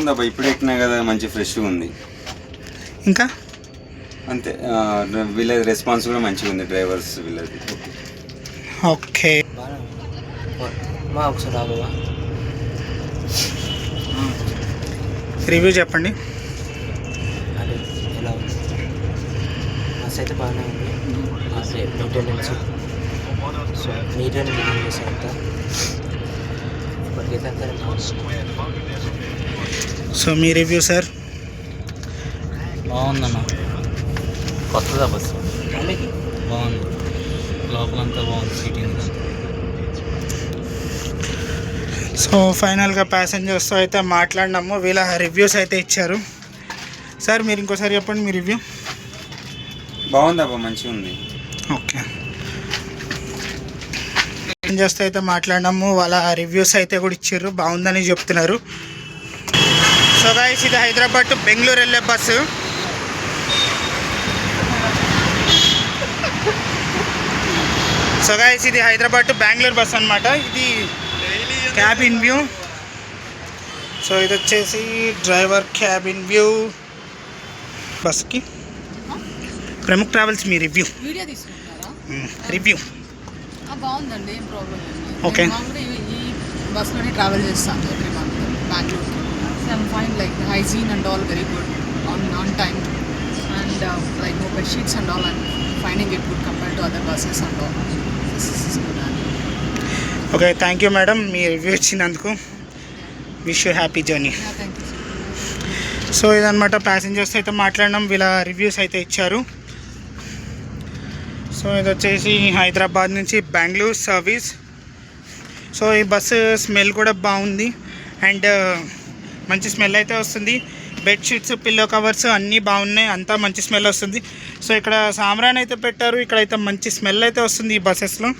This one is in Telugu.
బాగుందబ్బా, ఇప్పుడు ఎక్కినా కదా, మంచి ఫ్రెష్గా ఉంది. ఇంకా అంతే, వీళ్ళది రెస్పాన్స్ కూడా మంచిగా ఉంది, డ్రైవర్స్ వీళ్ళది. ఓకే, రివ్యూ చెప్పండి. అదే ఎలా ఉంది? బస్ అయితే బాగానే ఉంది. అదే మెయింటెనెన్స్, సో నీట్గా మెయింటైన్ చేశారు అంతా. ఇప్పటికైతే అంతా సో మీ రివ్యూ సార్? బాగుందన్న, కొత్తదా బస్సు, బాగుంది, లోపలంతా బాగుంది, సీటింగ్. సో ఫైనల్గా ప్యాసింజర్స్తో అయితే మాట్లాడినాము, వీళ్ళ రివ్యూస్ అయితే ఇచ్చారు. సార్ మీరు ఇంకోసారి చెప్పండి మీ రివ్యూ. బాగుందబ్బా, మంచిగా ఉంది. ఓకే, ప్యాసింజర్స్తో అయితే మాట్లాడినాము, వాళ్ళ రివ్యూస్ అయితే కూడా ఇచ్చారు, బాగుందని చెప్తున్నారు. సో గైస్, ఇది హైదరాబాద్ టు బెంగళూరు వెళ్ళే బస్సు. సో గైస్, ఇది హైదరాబాద్ టు బెంగళూరు బస్ అనమాట. ఇది క్యాబిన్ వ్యూ. సో ఇది వచ్చేసి డ్రైవర్ క్యాబిన్ వ్యూ బస్కి. ప్రముఖ్ ట్రావెల్స్ మీ రివ్యూ. వీడియో తీసుకుంటారా? రివ్యూ బాగుందండి, ఏం ప్రాబ్లం లేదు. ఓకే, ఈ బస్లోనే ట్రావెల్ చేస్తాను ఎవ్రీ మంత్ బెంగళూరుకి. So I'm fine, like hygiene and all very good, on time, and like no bed sheets and all. I'm finding it good compared to other buses and all. This is good. Okay, thank you madam మీ రివ్యూ ఇచ్చినందుకు. Wish you happy journey. Yeah, thank you. So ఇదనమాట, ప్యాసింజర్స్ అయితే మాట్లాడినాం, వీళ్ళ రివ్యూస్ అయితే ఇచ్చారు. సో ఇది వచ్చేసి హైదరాబాద్ నుంచి బెంగళూరు సర్వీస్. సో ఈ బస్సు స్మెల్ కూడా బాగుంది, అండ్ మంచి స్మెల్ అయితే వస్తుంది. బెడ్షీట్స్, పిల్లో కవర్స్ అన్నీ బాగున్నాయి, అంతా మంచి స్మెల్ వస్తుంది. సో ఇక్కడ సాంబ్రాన్ అయితే పెట్టారు, ఇక్కడైతే మంచి స్మెల్ అయితే వస్తుంది ఈ బస్సెస్లో.